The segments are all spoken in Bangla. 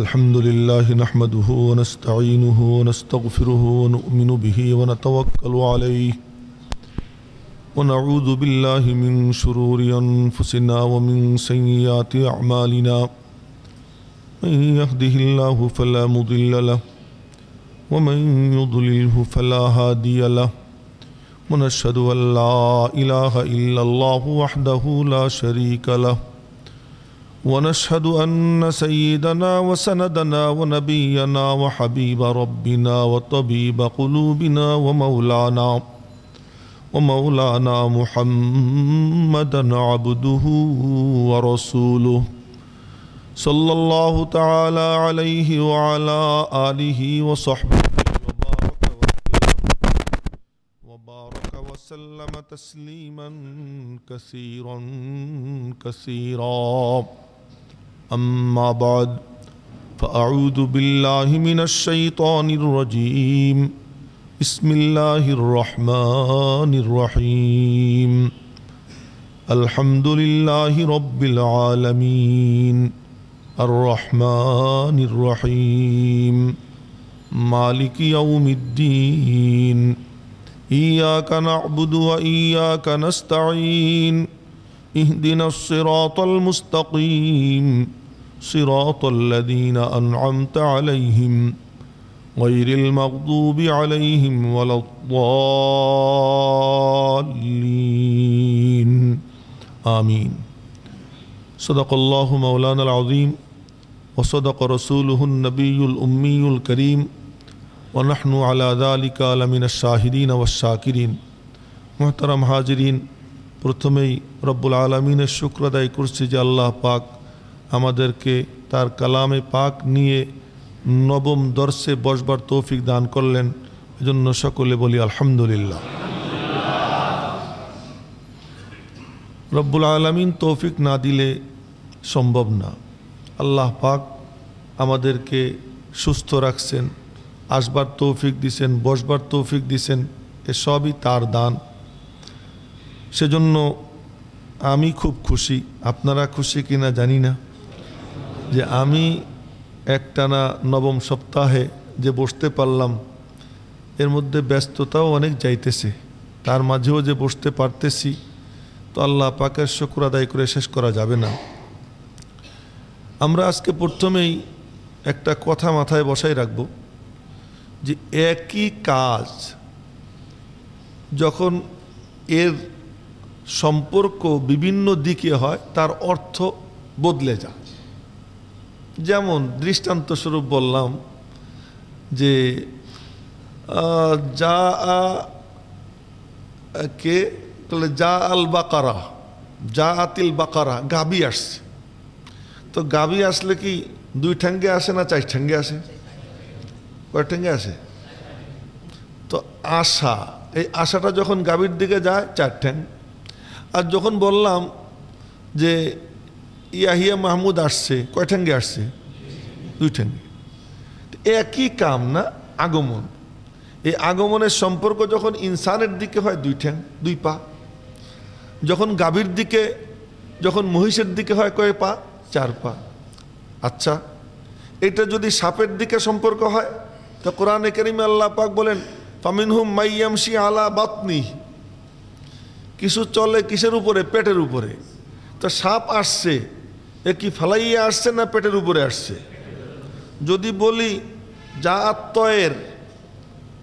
الحمد لله نحمده ونستعينه ونستغفره ونؤمن به ونتوكل عليه ونعوذ بالله من شرور أنفسنا ومن سيئات أعمالنا من يهده الله فلا مضل له ومن يضلله فلا هادي له ونشهد أن لا إله إلا الله وحده لا شريك له ونشهد أن سيدنا وسندنا ونبينا وحبيب ربنا وطبيب قلوبنا ومولانا محمدا عبده ورسوله صلى الله تعالى عليه وعلى آله وصحبه وبارك وسلم تسليما كثيرا كثيرا أما بعد فأعوذ بالله من الشيطان الرجيم بسم الله الرحمن الرحيم الحمد لله رب العالمين الرحمن الرحيم مالك يوم الدين إياك نعبد وإياك نستعين اهدنا الصراط المستقيم صراط الذين أنعمت عليهم غير المغضوب عليهم ولا الضالين آمين صدق الله مولانا العظيم وصدق رسوله النبي الأمي الكريم ونحن على ذلك لمن الشاهدين والشاكرين محترم حاضرين প্রথমেই রব্বুল আলামিনের শুকর আদায় করছি যে আল্লাহ পাক আমাদেরকে তার কালামে পাক নিয়ে নবম দর্শে বসবার তৌফিক দান করলেন এজন্য সকলে বলি আলহামদুলিল্লাহ। রব্বুল আলামিন তৌফিক না দিলে সম্ভব না। আল্লাহ পাক আমাদেরকে সুস্থ রাখছেন, আসবার তৌফিক দিছেন, বসবার তৌফিক দিছেন, এসবই তার দান। সেজন্য আমি খুব খুশি, আপনারা খুশি কিনা জানি না, যে আমি একটানা নবম সপ্তাহে যে বসতে পারলাম, এর মধ্যে ব্যস্ততাও অনেক যাইতেছে, তার মাঝেও যে বসতে পারতেছি, তো আল্লাহ পাকের শুকর আদায় করে শেষ করা যাবে না। আমরা আজকে প্রথমেই একটা কথা মাথায় বসাই রাখব যে একই কাজ যখন এর সম্পর্ক বিভিন্ন দিকে হয় তার অর্থ বদলে যায়। যেমন দৃষ্টান্তস্বরূপ বললাম যে যা কে বলে যা আল বাকারা, যা আতিল বাকারা, গাবি আসছে। তো গাবি আসলে কি দুই ঠ্যাঙ্গে আসে না চার ঠ্যাঙ্গে আসে? কয় ঠ্যাঙ্গে আসে? তো আশা, এই আশাটা যখন গাবির দিকে যায় চার ঠ্যাং। আর যখন বললাম যে ইয়াহিয়া মাহমুদ আসছে, কয় ঠ্যাঙ্গে আসছে? দুই ঠ্যাঙ্গে। একই কাম না, আগমন। এই আগমনের সম্পর্ক যখন ইনসানের দিকে হয় দুই ঠ্যাং, দুই পা। যখন গাভীর দিকে, যখন মহিষের দিকে হয় কয় পা? চার পা। আচ্ছা, এটা যদি সাপের দিকে সম্পর্ক হয় তো কোরআনে কারিমে আল্লাহ পাক বলেন ফামিনহুম মাইয়ামশি আলা বাতনি, কিছু চলে কিসের উপরে? পেটের উপরে। তো সাপ আসছে, এ কি ফালাইয়া আসছে না পেটের উপরে আসছে? যদি বলি যা আত্ময়ের,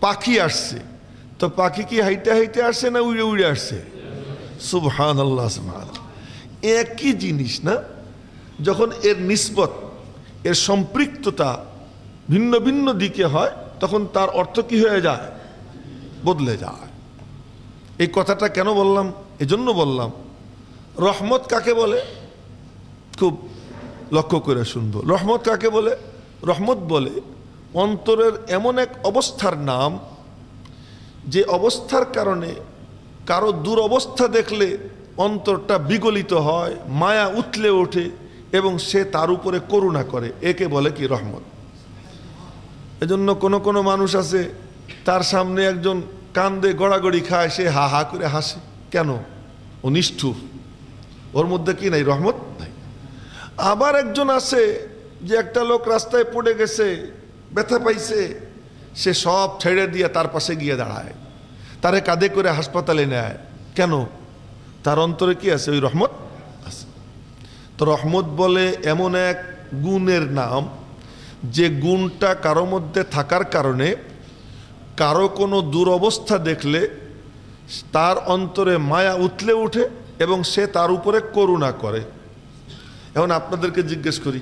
পাখি আসছে, তো পাখি কি হাইটে হাইটে আসছে না উড়ে উড়ে আসছে? সুবহানাল্লাহ সুবহানাল্লাহ। একই জিনিস না, যখন এর নিসবত, এর সম্পৃক্ততা ভিন্ন ভিন্ন দিকে হয় তখন তার অর্থ কি হয়ে যায়? বদলে যায়। এই কথাটা কেন বললাম? এজন্য বললাম, রহমত কাকে বলে খুব লক্ষ্য করে শুনবো। রহমত কাকে বলে? রহমত বলে অন্তরের এমন এক অবস্থার নাম, যে অবস্থার কারণে কারো দুরবস্থা দেখলে অন্তরটা বিগলিত হয়, মায়া উথলে ওঠে এবং সে তার উপরে করুণা করে, একে বলে কি? রহমত। এজন্য কোনো কোনো মানুষ আছে, তার সামনে একজন কান্দে গড়াগড়ি খায়, সে হা হা করে হাসে। কেন? ও নিষ্ঠুর, ওর মধ্যে কি নাই? রহমত নাই। আবার একজন আছে যে একটা লোক রাস্তায় পড়ে গেছে, ব্যথা পাইছে, সে সব ছেড়ে দিয়ে তার পাশে গিয়ে দাঁড়ায়, তারে কাঁধে করে হাসপাতালে নেয়। কেন? তার অন্তরে কি আছে? ওই রহমত আছে। তো রহমত বলে এমন এক গুণের নাম, যে গুণটা কারো মধ্যে থাকার কারণে কারো কোনো দুরবস্থা দেখলে তার অন্তরে মায়া উতলে ওঠে এবং সে তার উপরে করুণা করে। এখন আপনাদেরকে জিজ্ঞেস করি,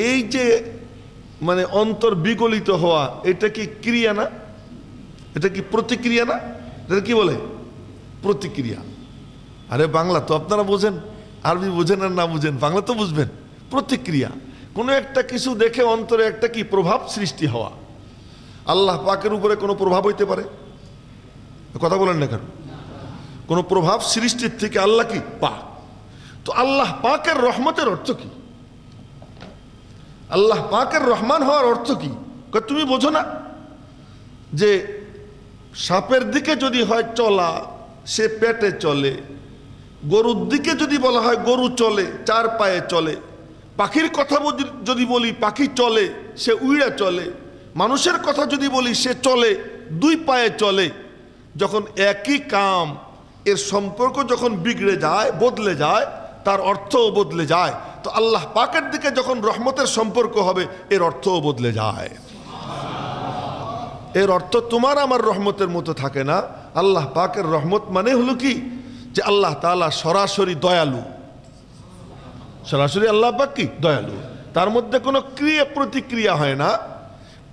এই যে মানে অন্তর বিগলিত হওয়া, এটা কি ক্রিয়া না? এটা কি প্রতিক্রিয়া না? এটা কি বলে? প্রতিক্রিয়া। আরে বাংলা তো আপনারা বোঝেন, আরবি বোঝেন আর না বুঝেন, বাংলা তো বুঝবেন। প্রতিক্রিয়া, কোনো একটা কিছু দেখে অন্তরে একটা কি প্রভাব সৃষ্টি হওয়া। আল্লাহ পাকের উপরে কোনো প্রভাব হইতে পারে? কথা বলেন না কেন? কোনো প্রভাব সৃষ্টির থেকে আল্লাহ কি পাক। তো আল্লাহ পাকের রহমতের অর্থ কি? আল্লাহ পাকের রহমান হওয়ার অর্থ কি? তুমি বোঝো না যে সাপের দিকে যদি হয় চলা, সে পেটে চলে। গরুর দিকে যদি বলা হয় গরু চলে, চার পায়ে চলে। পাখির কথা যদি বলি, পাখি চলে, সে উইড়া চলে। মানুষের কথা যদি বলি, সে চলে, দুই পায়ে চলে। যখন একই কাম, এর সম্পর্ক যখন বিগড়ে যায়, বদলে যায়, তার অর্থও বদলে যায়। তো আল্লাহ পাকের দিকে যখন রহমতের সম্পর্ক হবে, এর অর্থও বদলে যায়। এর অর্থ তোমার আমার রহমতের মতো থাকে না। আল্লাহ পাকের রহমত মানে হলো কি, যে আল্লাহ তাআলা সরাসরি দয়ালু। সরাসরি আল্লাহ পাক কি দয়ালু, তার মধ্যে কোনো ক্রিয়া প্রতিক্রিয়া হয় না।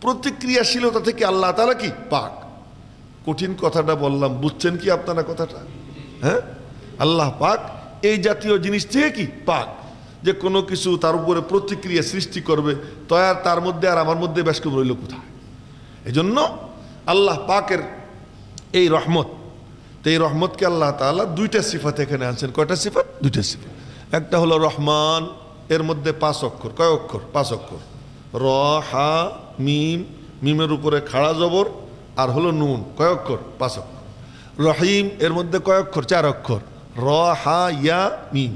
প্রতিক্রিয়াশীলতা থেকে আল্লাহ তাআলা কি পাক। কঠিন কথাটা বললাম, বুঝছেন কি আপনারা কথাটা? হ্যাঁ, আল্লাহ পাক এই জাতীয় জিনিস থেকে কি পাক, যে কোনো কিছু তার উপরে প্রতিক্রিয়া সৃষ্টি করবে, তো আর তার মধ্যে আর আমার মধ্যে বেশ কম রইল কোথায়? এই জন্য আল্লাহ পাকের এই রহমত, তো এই রহমতকে আল্লাহ তাআলা দুইটা সিফাত এখানে আনছেন। কয়টা সিফাত? দুইটা সিফাত। একটা হলো রহমান, এর মধ্যে 5 অক্ষর। কয় অক্ষর? 5 অক্ষর। র, হা, মিম, মিমের উপরে খাড়া জবর, আর হলো নুন। কয় অক্ষর? 5 অক্ষর। রহিম, এর মধ্যে কয় অক্ষর? 4 অক্ষর। র, হা, ইয়া, মিম।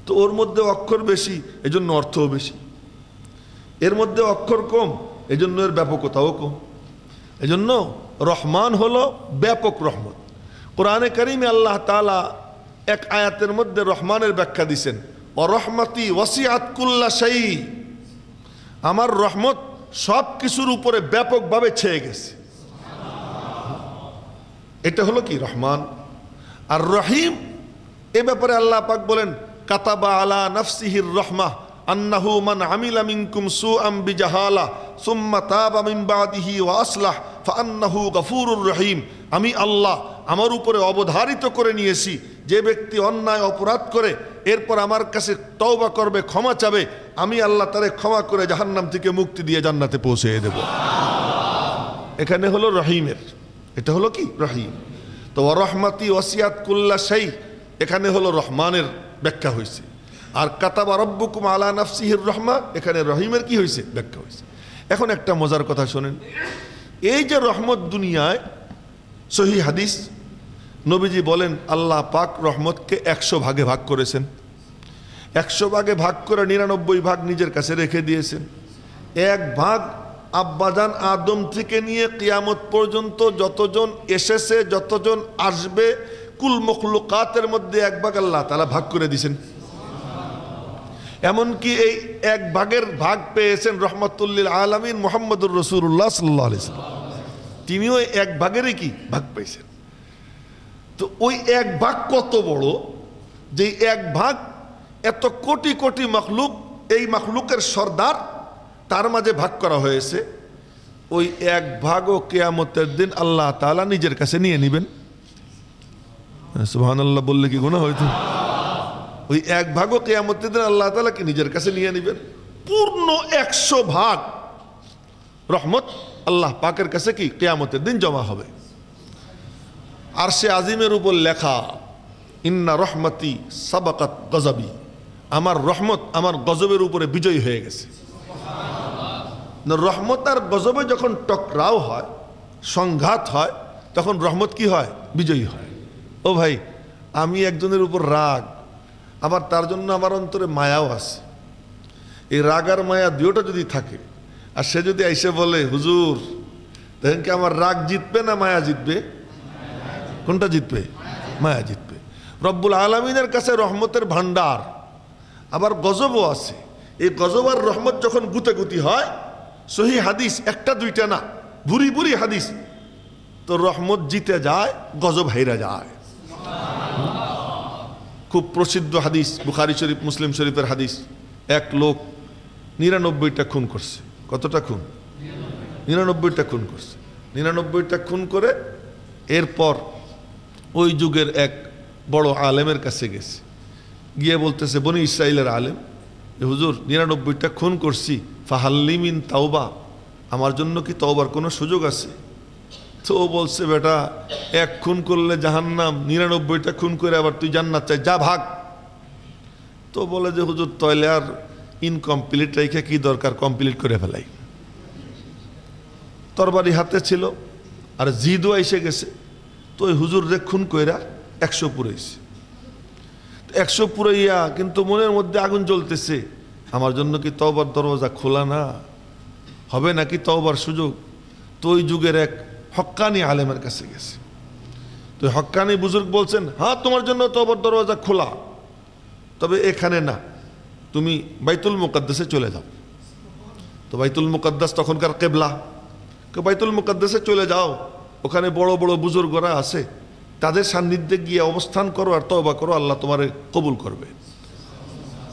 তো ওর মধ্যে অক্ষর বেশি, এজন্য অর্থও বেশি। এর মধ্যে অক্ষর কম, এজন্য এর ব্যাপকতাও কম। এজন্য রহমান হলো ব্যাপক রহমত। কোরআনে কারিমে আল্লাহ তাআলা এক আয়াতের মধ্যে রহমানের ব্যাখ্যা দিয়েছেন, অরহমতি ওয়াসিআত কুল্লা শাই। আমার রহমত সব কিছুর উপরে ব্যাপকভাবে ছেয়ে গেছে। এটা হলো কি রহমান। আর রহিম, এ ব্যাপারে আল্লাহ পাক বলেন, কাতাবা আলা নাফসিহির রাহমাহ আন্নাহু মান আমিলা মিনকুম সুআম বিজাহালা সুম্মা তাবা মিন বাদিহি ওয়া আসলাহ ফাআন্নাহু গফুরুর রহিম। আমি আল্লাহ আমার উপরে অবধারিত করে নিয়েছি, যে ব্যক্তি অন্যায় অপরাধ করে এরপর আমার কাছে তওবা করবে, ক্ষমা চাবে, আমি আল্লাহ তারে ক্ষমা করে জাহান্নাম থেকে মুক্তি দিয়ে জান্নাতে পৌঁছে দেব। এখানে হলো রহিমের, এটা হলো কি রহিম। তো রহমতি ওয়াসিআত কুল্লা শাই, এখানে হলো রহমানের ব্যাখ্যা হয়েছে। আর কাতাবা রব্বুকুম আলা নাফসিহির রাহমা, এখানে রহিমের কি হয়েছে? ব্যাখ্যা হয়েছে। এখন একটা মজার কথা শোনেন, এই যে রহমত দুনিয়ায়, সহিহ হাদিস, নবীজি বলেন আল্লাহ পাক রহমতকে 100 ভাগে ভাগ করেছেন। 100 ভাগে ভাগ করে 99 ভাগ নিজের কাছে রেখে দিয়েছেন। 1 ভাগ আব্বাজান আদম থেকে নিয়ে কিয়ামত পর্যন্ত যতজন এসেছে, যতজন আসবে, কুল মখলুকাতের মধ্যে 1 ভাগ আল্লাহ তাআলা ভাগ করে দিয়েছেন। এমনকি এই 1 ভাগের ভাগ পেয়েছেন রহমাতুল্লিল আলামিন মুহাম্মদুর রাসূলুল্লাহ সাল্লাল্লাহু আলাইহি ওয়াসাল্লাম। তিনিও 1 ভাগেরই কি ভাগ পেয়েছেন। তো ওই 1 ভাগ কত বড়, যে 1 ভাগ এত কোটি কোটি মখলুক, এই মখলুকের সর্দার, তার মাঝে ভাগ করা হয়েছে। ওই 1 ভাগও কিয়ামতের দিন আল্লাহ তাআলা নিজের কাছে নিয়ে নেবেন। সুবহানাল্লাহ বললে কি গুনাহ হইতো? ওই 1 ভাগও কিয়ামতের দিন আল্লাহ তাআলা কি নিজের কাছে নিয়ে নেবেন। পূর্ণ 100 ভাগ রহমত আল্লাহ পাকের কাছে কি কিয়ামতের দিন জমা হবে। আরশে আজিমের উপর লেখা, ইন্না রহমতি সাবাকাত গজবি, আমার রহমত আমার গজবের উপরে বিজয়ী হয়ে গেছে। রহমত আর গজবে যখন টকরাও হয়, সংঘাত হয়, তখন রহমত কি হয়? বিজয়ী হয়। ও ভাই, আমি একজনের উপর রাগ, আবার তার জন্য আমার অন্তরে মায়াও আছে। এই রাগ আর মায়া দুটোটা যদি থাকে, আর সে যদি এসে বলে হুজুর দেখেন কি আমার রাগ জিতবে না মায়া জিতবে? কোনটা জিতবে? মায়া জিতবে। রব্বুল আলামিনের কাছে রহমতের ভান্ডার, আবার গজবও আছে। এই গজব আর রহমত যখন গুতাগুতি হয়, সহি হাদিস একটা দুইটা না, ভুরি ভুরি হাদিস, তো রহমত জিতে যায়, গজব হেরে যায়। খুব প্রসিদ্ধ হাদিস, বুখারী শরীফ মুসলিম শরীফের হাদিস। এক লোক 99টা খুন করছে। কতটা খুন? 99টা খুন করছে। 99টা খুন করে এরপর ওই যুগের এক বড় আলেমের কাছে গেছে, গিয়ে বলতেছে বনি ইসরাইলের আলেম, হুজুর 99টা খুন করছি, ফাহাল্লি মিন তাওবা, আমার জন্য কি তওবার কোনো সুযোগ আছে? তো ও বলছে বেটা এক খুন করলে জাহান্নাম, 99টা খুন করে আবার তুই জান্নাত চাই, যা ভাগ। তো বলে যে হুজুর তইলে আর ইনকমপ্লিট রেখে কি দরকার, কমপ্লিট করে ফেলাই। তরবারি হাতে ছিল আর জিদও এসে গেছে, তো ওই হুজুর রে খুন কইরা 100 পুরাইছে। 100 পুরাইয়া কিন্তু মনের মধ্যে আগুন জ্বলতেছে, আমার জন্য কি তওবার দরওয়াজা খোলা না হবে নাকি তওবার সুযোগ? তো ওই যুগের এক হক্কানি আলেমের কাছে গেছে। তো হক্কানি বুজুর্গ বলছেন, হ্যাঁ তোমার জন্য তওবার দরওয়াজা খোলা, তবে এখানে না, তুমি বাইতুল মুকাদ্দাসে চলে যাও। তো বাইতুল মুকাদ্দাস তখনকার কেবলা, বাইতুল মুকাদ্দাসে চলে যাও, ওখানে বড় বড় বুজুর্গরা আছে, তাদের সান্নিধ্যে গিয়ে অবস্থান করো আর তওবা করো, আল্লাহ তোমারে কবুল করবে।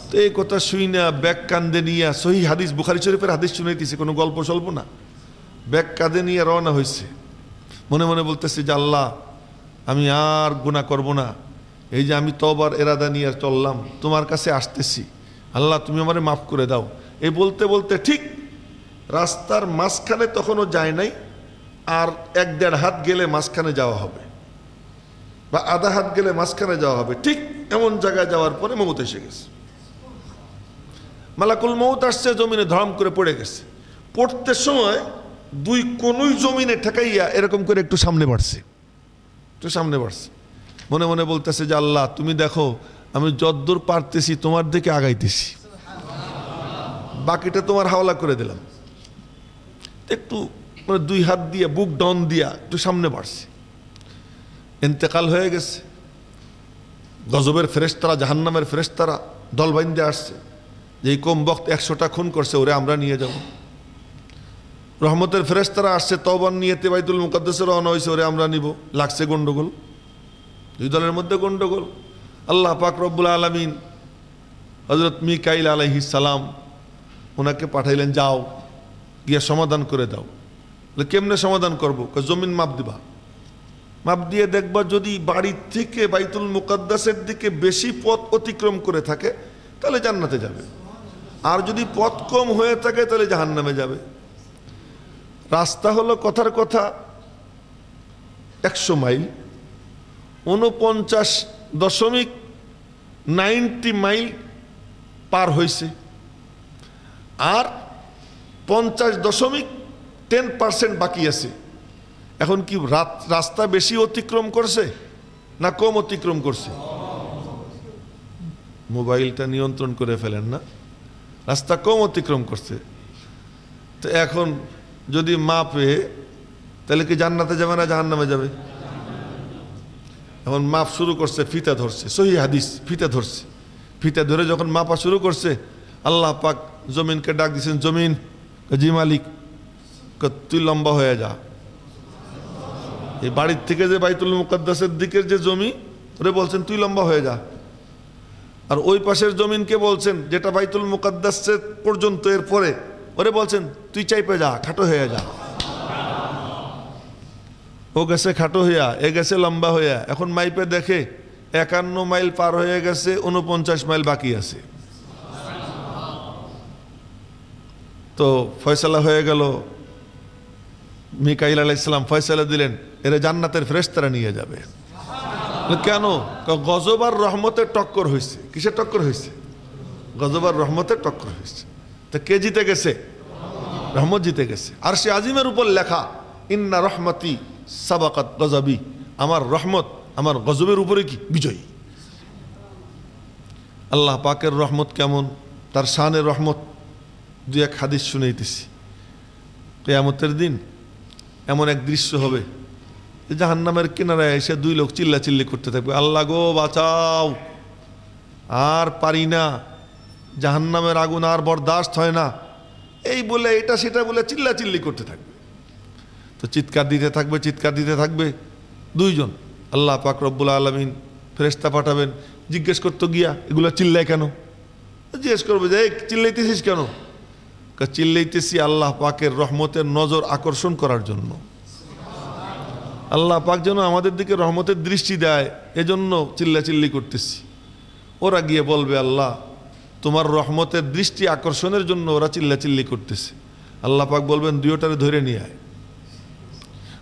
তো এই কথা শুই না ব্যাগ কান্দে নিয়ে, সহি হাদিস বুখারী শরীফের হাদিস শুনাইতেছে, কোনো গল্প স্বল্প না। ব্যাগ কাঁধে নিয়ে রওনা হয়েছে, মনে মনে বলতেছে যে আল্লাহ আমি আর গুনাহ করব না, এই যে আমি তওবার এরাদা নিয়ে চললাম, তোমার কাছে আসতেছি, আল্লাহ তুমি আমারে মাফ করে দাও। এই বলতে বলতে ঠিক রাস্তার মাঝখানে তখনও যায় নাই, আর 1-1.5 হাত গেলে মাঝখানে যাওয়া হবে, বা আধা হাত গেলে মাঝখানে যাওয়া হবে, ঠিক এমন জায়গায় যাওয়ার পরে মৌত এসে গেছে। মালাকুল মৌত আসছে, জমিনে ধড়াম করে পড়ে গেছে। পড়তে সময় দুই কোনই জমিনে ঠেকাইয়া এরকম করে একটু সামনে বাড়ছে, মনে মনে বলতেছে যে আল্লাহ তুমি দেখো আমি যদ্দূর পারতেছি তোমার দিকে আগাইতেছি, বাকিটা তোমার হাওলা করে দিলাম। একটু মানে 2 হাত দিয়ে বুক ডাউন দিয়া একটু সামনে বাড়ছে, ইন্তেকাল হয়ে গেছে। গজবের ফেরেশতারা, জাহান্নামের ফেরেশতারা দল বাইন্দে আসছে, যে এই কম বক্ত 100টা খুন করছে, ওরে আমরা নিয়ে যাব। রহমতের ফেরেশতারা আসছে, তওবার নিয়েতে বাইতুল মুকাদ্দাসে রওনা হয়েছে, ওরে আমরা নিব। লাগছে গন্ডগোল, 2 দলের মধ্যে গন্ডগোল। আল্লাহ পাক রব্বুল আলামিন হযরত মিকাইল আলাইহিস সালাম ওনাকে পাঠাইলেন, যাও গিয়ে সমাধান করে দাও। কেমনে সমাধান করবো? জমিন মাপ দিবা, মাপ দিয়ে দেখবা যদি বাড়ির থেকে বাইতুল মুকাদ্দাসের দিকে বেশি পথ অতিক্রম করে থাকে তাহলে জান্নাতে যাবে, আর যদি পথ কম হয়ে থাকে তাহলে জাহান্নামে যাবে। রাস্তা হলো কথার কথা 100 মাইল, 49.90 মাইল পার হয়েছে, আর 50.10% বাকি আছে। এখন কি রাস্তা বেশি অতিক্রম করছে না কম অতিক্রম করছে? মোবাইলটা নিয়ন্ত্রণ করে ফেলেন না, রাস্তা কম অতিক্রম করছে। তো এখন যদি মাপে তাহলে কি জান্নাতে যাবে না জাহান্নামে যাবে? এখন মাপ শুরু করছে, ফিতা ধরছে, সহি হাদিস, ফিতা ধরছে। ফিতা ধরে যখন মাপা শুরু করছে, আল্লাহ পাক জমিনকে ডাক দিয়েছেন, জমিন জি মালিক, তুই লম্বা হয়ে যা। এই বাড়ির থেকে যে বাইতুল মুকাদ্দাসের দিকের যে জমি, ওরে বলছেন তুই লম্বা হয়ে যা। আর ওই পাশের জমিনকে বলছেন, যেটা বাইতুল মুকাদ্দাসের পর্যন্ত, এর পরে ওরে বলছেন তুই চাইপে যা, খাটো হয়ে যা। ও গেছে খাটো হইয়া, এ গেছে লম্বা হইয়া। এখন মাইপে দেখে 51 মাইল পার হয়ে গেছে, 49 মাইল বাকি আছে। তো ফয়সালা হয়ে গেল, মিকাইল আলাইহিস সালাম ফয়সালা দিলেন, এরা জান্নাতের ফেরেশতারা নিয়ে যাবে। কেন? গজব আর রহমতের টক্কর হয়েছে। কিসের টক্কর হয়েছে? গজব আর রহমতের টক্কর হয়েছে। তো কে জিতে গেছে? রহমত জিতে গেছে। আর সে আজিমের উপর লেখা, ইন্না রহমতি সাবাকাত গজবি, আমার রহমত আমার গজবের উপরে কি বিজয়ী। আল্লাহ পাকের রহমত কেমন, তার শানের রহমত দুই এক হাদিস শুনাইতেছি। কিয়ামতের দিন এমন এক দৃশ্য হবে, জাহান্নামের কিনারায় এসে দুই লোক চিল্লাচিল্লি করতে থাকবে, আল্লাহ গো বাঁচাও, আর পারি না, জাহান্নামের আগুন আর বরদাস্ত হয় না, এই বলে এটা সেটা বলে চিল্লাচিল্লি করতে থাকবে। তো চিৎকার দিতে থাকবে দুইজন। আল্লাহ পাক রব্বুল আলামিন ফেরেশতা পাঠাবেন, জিজ্ঞেস করতে গিয়া এগুলো চিল্লায় কেন? জিজ্ঞেস করবে যে এই চিল্লাইতেছিস কেন? চিল্লাইতেছি আল্লাহ পাকের রহমতের নজর আকর্ষণ করার জন্য। আল্লাহ পাক যেন আমাদের দিকে রহমতের দৃষ্টি দেয়, এজন্য চিল্লাচিল্লি করতেছি। ওরা গিয়ে বলবে আল্লাহ তোমার রহমতের দৃষ্টি আকর্ষণের জন্য ওরা চিল্লাচিল্লি করতেছে। আল্লাহ পাক বলবেন দুইটারে ধরে নিয়ে আয়।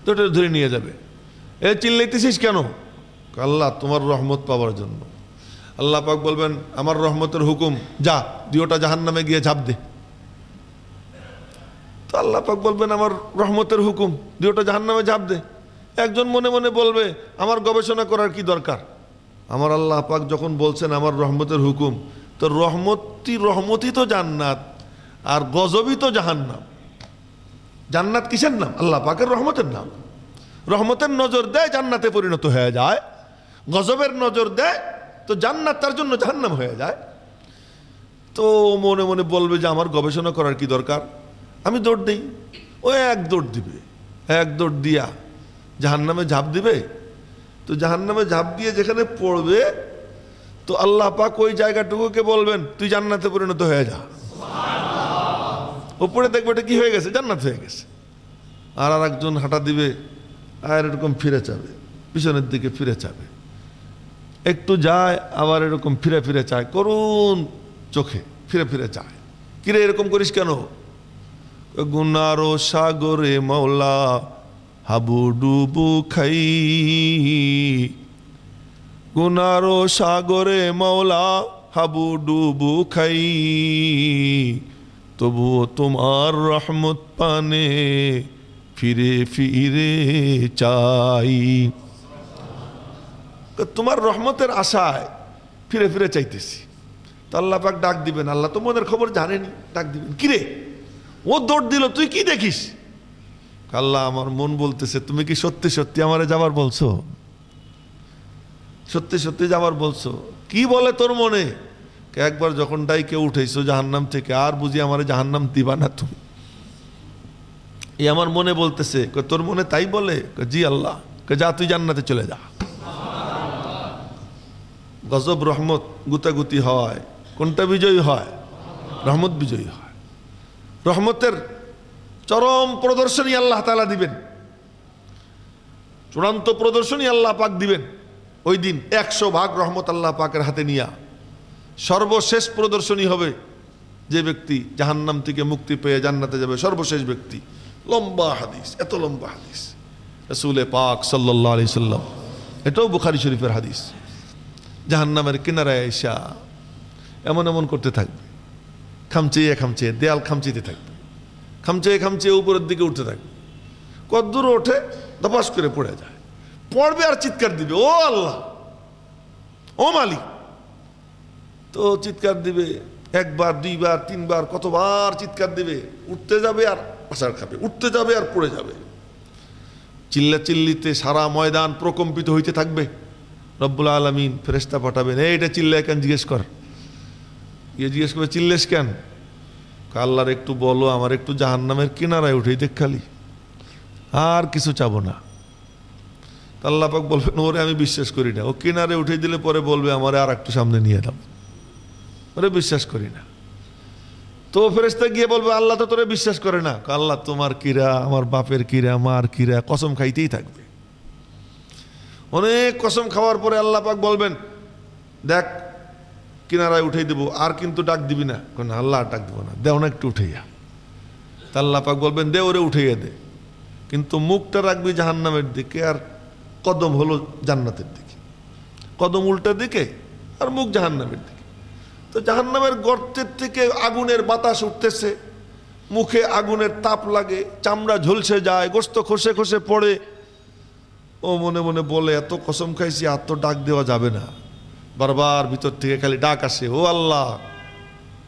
দুইটারে ধরে নিয়ে যাবে। এ চিল্লাইতেছিস কেন? আল্লাহ তোমার রহমত পাওয়ার জন্য। আল্লাহ পাক বলবেন আমার রহমতের হুকুম, যা দুইটা জাহান্নামে গিয়ে ঝাঁপ দে। তো আল্লাহ পাক বলবেন আমার রহমতের হুকুম, দুইটা জাহান্নামে ঝাঁপ দে। একজন মনে মনে বলবে আমার গবেষণা করার কি দরকার? আমার আল্লাহ পাক যখন বলছেন আমার রহমতের হুকুম, তো রহমতই তো জান্নাত, আর গজবই তো জাহান্নাম। জান্নাত কিসের নাম? আল্লাহ পাকের রহমতের নাম। রহমতের নজর দেয় জান্নাতে পরিণত হয়ে যায়, গজবের নজর দেয় তো জান্নাত তার জন্য জাহান্নাম হয়ে যায়। তো মনে মনে বলবে যে আমার গবেষণা করার কি দরকার, আমি দৌড় দিই। ও এক দৌড় দিবে, এক দৌড় দিয়া জাহান্নামে ঝাঁপ দিবে। তো জাহান্নামে ঝাঁপ দিয়ে যেখানে পড়বে, তো আল্লাহ পাক ওই জায়গাটুকুকে বলবেন তুই জান্নাতে পরিণত হয়ে যা। উপরে দেখবে এটা কি হয়ে গেছে, জান্নাত হয়ে গেছে। আর একজন হাঁটা দিবে, আর এরকম ফিরে যাবে, পিছনের দিকে ফিরে যাবে, একটু যায় আবার এরকম ফিরে ফিরে চায়, করুন চোখে ফিরে ফিরে চায়। কিরে এরকম করিস কেন? গুনারো সাগরে মাওলা হাবুডুবু খাই, গুনারো সাগরে মাওলা হাবুডুবু খাই, তবুও তোমার রহমত পানে ফিরে ফিরে চাই। তোমার রহমতের আশায় ফিরে ফিরে চাইতেছি। তো আল্লাহ পাক ডাক দিবেন, আল্লাহ তো মনের খবর জানেনি, ডাক দিবেন কিরে ও দৌড় দিল তুই কি দেখিস? আল্লাহ আমার মন বলতেছে তুমি কি সত্যি সত্যি আমারে যাবার বলছো? সত্যি সত্যি যাবার বলছো? কি বলে তোর মনে? একবার যখন ডাইকে উঠেছো জাহান্নাম থেকে, আর বুঝি আমারে জাহান্নাম দিবা না তুমি? এই আমার মনে বলতেছে। তোর মনে তাই বলে? জি আল্লাহ। যা তুই জান্নাতে চলে যা। গজব রহমত গুতাগুতি হয়, কোনটা বিজয়ী হয়? রহমত বিজয়ী হয়। রহমতের চরম প্রদর্শনী আল্লাহ তাআলা দিবেন, চূড়ান্ত প্রদর্শনী আল্লাহ পাক দিবেন ওই দিন। 100 ভাগ রহমত আল্লাহ পাকের হাতে নিয়া সর্বশেষ প্রদর্শনী হবে যে ব্যক্তি জাহান্নাম থেকে মুক্তি পেয়ে জান্নাতে যাবে, সর্বশেষ ব্যক্তি। লম্বা হাদিস, এত লম্বা হাদিস, রাসূল পাক সাল্লাল্লাহু আলাইহি সাল্লাম, এটাও বুখারী শরীফের হাদিস। জাহান্নামের কিনারায় এসা এমন এমন করতে থাকবে, খামচেয়ে খামচেয়ে দেয়াল খামচিতে থাকবে, খামচেয়ে খামচেয়ে উপরের দিকে উঠতে থাকবে। কদ্দূর ওঠে ধপাস করে পড়ে যায়, পড়বে আর চিৎকার দিবে ও আল্লাহ, ও মালিক। তো চিৎকার দিবে একবার, দুইবার, তিনবার, কতবার চিৎকার দিবে। উঠতে যাবে আর আছাড় খাবে, উঠতে যাবে আর পড়ে যাবে। চিল্লা চিল্লিতে সারা ময়দান প্রকম্পিত হইতে থাকবে। রব্বুল আলামিন ফেরেশতা পাঠাবেন, এইটা চিল্লায় কেন জিজ্ঞেস কর। জিজ্ঞেস করবে চিল্লেস কেন? আল্লাহর একটু বলো আমার একটু জাহান্নামের কিনারায় উঠেই দেখ খালি, আর কিছু চাবো না। আল্লাহ পাক বলবেন ওরে আমি বিশ্বাস করি না। ও কিনারে উঠে দিলে পরে বলবে আমারে আর একটু সামনে নিয়ে দাও, ওরে বিশ্বাস করি না। তো ফেরেশতা গিয়ে বলবে আল্লাহ তো তোরে বিশ্বাস করে না। আল্লাহ তোমার কিরা, আমার বাপের কিরা, মার কিরা, কসম খাইতেই থাকবে। অনেক কসম খাওয়ার পরে আল্লাহ পাক বলবেন দেখ কিনারায় উঠেই দেবো, আর কিন্তু ডাক দিবি না। আল্লাহ ডাক দেবো না, দেও না একটু উঠাইয়া। তা আল্লাহ পাক বলবেন দে ওরে উঠাইয়া দে, কিন্তু মুখটা রাখবি জাহান্নামের দিকে আর কদম হলো জান্নাতের দিকে। কদম উল্টা দিকে আর মুখ জাহান্নামের দিকে। তো জাহান্নামের গর্তের থেকে আগুনের বাতাস উঠতেছে, মুখে আগুনের তাপ লাগে, চামড়া ঝলসে যায়, গোস্ত খসে খসে পড়ে। ও মনে মনে বলে এত কসম খাইছি আর তো ডাক দেওয়া যাবে না। বারবার ভিতর থেকে খালি ডাক আসে ও আল্লাহ,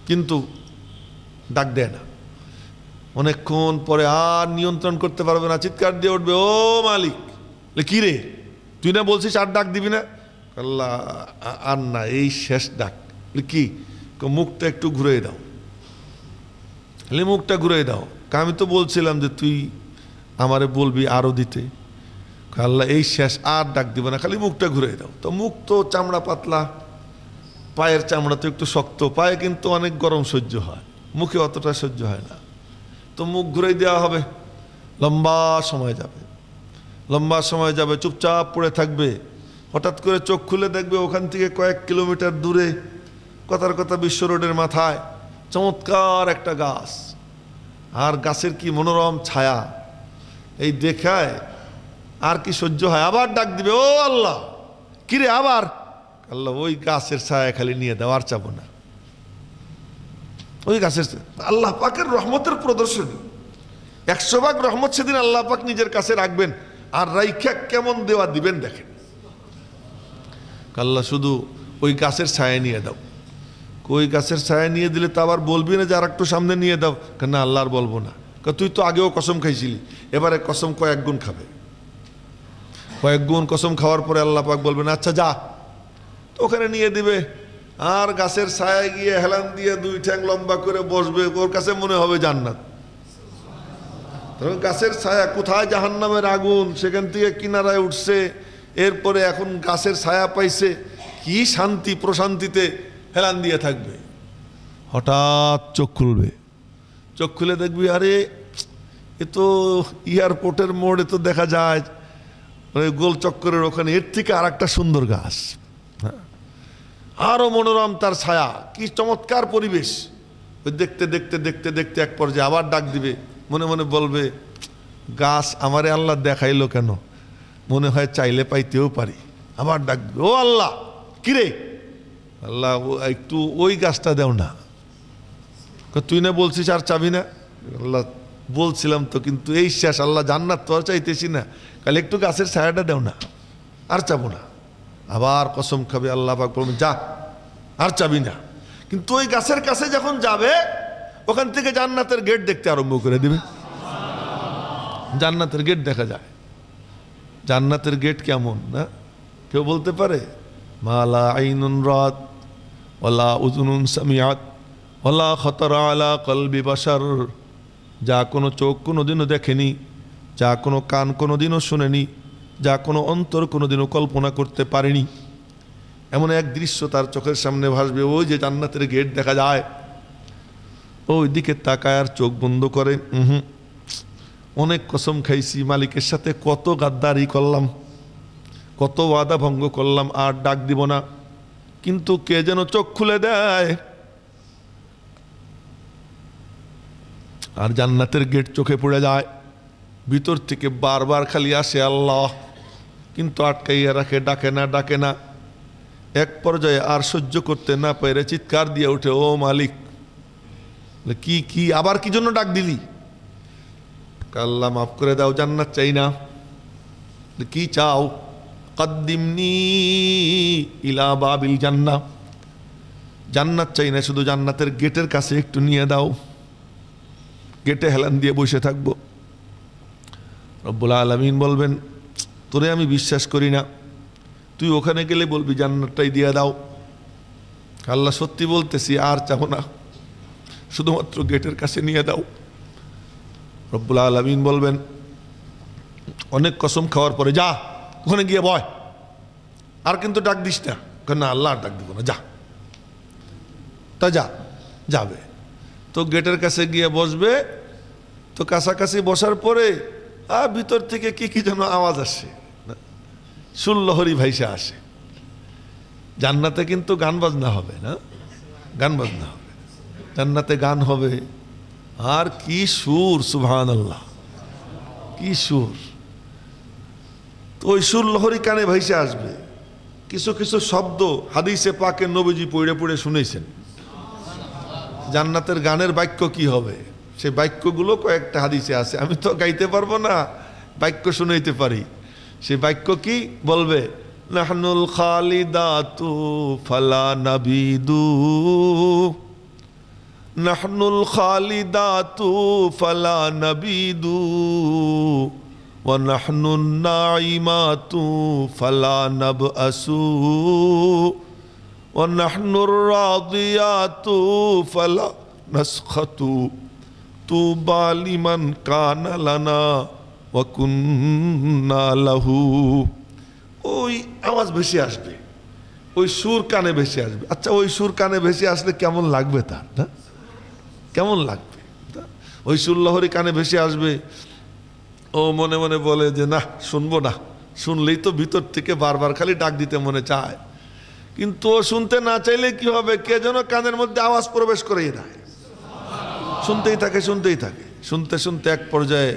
কিন্তু ডাক দেয় না। অনেকক্ষণ পরে আর নিয়ন্ত্রণ করতে পারবে না, চিৎকার দিয়ে উঠবে, ও মালিক। কি রে, তুই না বলছিস আর ডাক দিবি না? আল্লাহ আর না, এই শেষ ডাক। কি? মুখটা একটু ঘুরে দাও, মুখটা ঘুরে দাও। আমি তো বলছিলাম যে তুই আমারে বলবি আরো দিতে। আল্লাহ এই শেষ, আর ডাক দিব না, খালি মুখটা ঘুরে দাও। তো মুখ তো চামড়া পাতলা, পায়ের চামড়া তো একটু শক্ত, পায়ে কিন্তু অনেক গরম সহ্য হয়, মুখে অতটা সহ্য হয় না। তো মুখ ঘুরে দেওয়া হবে, লম্বা সময় যাবে, লম্বা সময় যাবে, চুপচাপ পড়ে থাকবে। হঠাৎ করে চোখ খুলে দেখবে ওখান থেকে কয়েক কিলোমিটার দূরে, কথার কথা বিশ্ব রোডের মাথায় চমৎকার একটা গাছ, আর গাছের কি মনোরম ছায়া, এই দেখায় আর কি সহ্য হয়? আবার ডাক দিবে, ও আল্লাহ। কিরে আবার? আল্লাহ ওই গাছের ছায়া খালি নিয়ে দাও, আর চাবো না। ওই গাছের, আল্লাহ পাকের রহমতের প্রদর্শনী, 100 ভাগ রহমত সেদিন আল্লাহ পাক নিজের কাছে রাখবেন, আর রাইখা কেমন দেওয়া দিবেন দেখেন। আল্লাহ শুধু ওই গাছের ছায়া নিয়ে দাও। ওই গাছের ছায়া নিয়ে দিলে তো আবার বলবি না যে আর একটু সামনে নিয়ে দাও, কেন আল্লাহ আর বলবো না। তুই তো আগেও কসম খাইছিলি, এবারে কসম কয়েক গুণ খাবে। কয়েক গুণ কসম খাওয়ার পরে আল্লাহ পাক বলবেন আচ্ছা যা, তো ওখানে নিয়ে দিবে। আর গাছের ছায়ায় গিয়ে হেলান দিয়ে 2 ঠ্যাং লম্বা করে বসবে, ওর কাছে মনে হবে জান্নাত। গাছের ছায়া কোথায় জাহান্নামের আগুন, সেখান থেকে কিনারায় উঠছে, এরপরে এখন গাছের ছায়া পাইছে, কি শান্তি প্রশান্তিতে হেলান দিয়ে থাকবে। হঠাৎ চোখ খুলবে, চোখ খুলে দেখবি আরে এ তো এয়ারপোর্টের মোড়ে তো দেখা যায় গোল চক্করের ওখানে, এর থেকে আর একটা সুন্দর গাছ, আরো মনোরম তার ছায়া, কি চমৎকার পরিবেশ। ওই দেখতে দেখতে দেখতে দেখতে এক পর্যায়ে আবার ডাক দিবে, মনে মনে বলবে গাছ আমারে আল্লাহ দেখাইলো কেন, মনে হয় চাইলে পাইতেও পারি। আবার ডাক দিবে, ও আল্লাহ। কিরে আল্লাহ একটু ওই গাছটা দেও না। তুই না বলছিস আর চাবি না? আল্লাহ বলছিলাম তো, কিন্তু এই শেষ, আল্লাহ জান্নাত তো আর চাইতেছি না, কাল একটু গাছের ছায়াটা দেও না, আর চাবো না। আবার কসম খাবে, আল্লাহ পাক বলবেন যা, আর চাবি না। কিন্তু ওই গাছের কাছে যখন যাবে, ওখান থেকে জান্নাতের গেট দেখতে আরম্ভ করে দিবে। জান্নাতের গেট দেখা যায়। জান্নাতের গেট কেমন না কেউ বলতে পারে? মালা আইনুন রাত ওয়ালা উযুনুন সামিআত ওয়ালা খাতারা আলা কলবি বাশার, যা কোনো চোখ কোনোদিনও দেখেনি, যা কোনো কান কোনোদিনও শুনেনি, যা কোনো অন্তর কোনোদিনও কল্পনা করতে পারেনি, এমন এক দৃশ্য তার চোখের সামনে ভাসবে। ওই যে জান্নাতের গেট দেখা যায়, ওই দিকে তাকায় আর চোখ বন্ধ করে। অনেক কসম খাইছি, মালিকের সাথে কত গাদ্দারি করলাম, কত ওয়াদা ভঙ্গ করলাম, আর ডাক দিব না। কিন্তু কে যেন চোখ খুলে দেয়, আর জান্নাতের গেট চোখে পড়ে যায়। ভিতর থেকে বারবার খালি আসে আল্লাহ, কিন্তু আটকাইয়া রাখে, ডাকে না ডাকে না। এক পর্যায়ে আর সহ্য করতে না পেরে চিৎকার দিয়ে ওঠে, ও মালিক। কি কি আবার কি জন্য ডাক দিলি? আল্লাহ মাফ করে দাও, জান্নাত চাই না। কি চাও? কদ্দিমনি ইলা বাবিল জান্নাহ, জান্নাত চাই না, শুধু জান্নাতের গেটের কাছে একটু নিয়ে দাও, গেটে হেলান দিয়ে বসে থাকবো। রব্বুল আলামিন বলবেন তোরে আমি বিশ্বাস করি না, তুই ওখানে গেলে বলবি জান্নাতটাই দিয়ে দাও। আল্লাহ সত্যি বলতেছি, আর চাও না, শুধুমাত্র গেটের কাছে নিয়ে দাও। রব্বুল আলামিন বলবেন অনেক কসম খাওয়ার পরে, যা ওখানে গিয়ে বয়, আর কিন্তু ডাক দিস না। না আল্লাহ আর ডাক দিব না, যা। তা যা, যাবে তো গেটের কাছে গিয়ে বসবে। তো কাছাকাছি বসার পরে ভিতর থেকে কি কি যেন আওয়াজ আসে, সুরলহরি ভাইসা আসে। জান্নাতে কিন্তু গান বাজনা হবে না, গান বাজনা হবে, জান্নাতে গান হবে। আর কি সুর, সুবহানাল্লাহ, কি সুর। তো ওই সুর লহরি কানে ভাইসে আসবে। কিছু কিছু শব্দ হাদিসে পাকে নবীজি পড়ে পড়ে শুনেছেন। জান্নাতের গানের বাক্য কি হবে, সেই বাক্যগুলো কয়েকটা হাদিসে আছে, আমি তো গাইতে পারবো না, বাক্য শুনাইতে পারি। সেই বাক্য কি বলবে? নাহনুল খালিদাতু ফালা নাবিদু, নাহনুল খালিদাতু ফালা নাবিদু ওয়া নাহনুন নাইমাতু ফালা নাবআসু ওয়া নাহনুর রাদিয়াতু ফালা নাসখাতু তুবা লিমান কানা লানা ওয়া কুন্না লাহু। ওই আওয়াজ ভেসে আসবে, ওই সুর কানে ভেসে আসবে। আচ্ছা, ওই সুর কানে ভেসে আসলে কেমন লাগবে তার, না? কেমন লাগবে? ওই সুর লহরী কানে ভেসে আসবে, ও মনে মনে বলে যে না, শুনবো না, শুনলেই তো ভিতর থেকে বারবার খালি ডাক দিতে মনে চায়। কিন্তু ও শুনতে না চাইলে কি হবে? কে যেন কানের মধ্যে আওয়াজ প্রবেশ করিয়ে দেয়, শুনতেই থাকে, শুনতেই থাকে। শুনতে শুনতে এক পর্যায়ে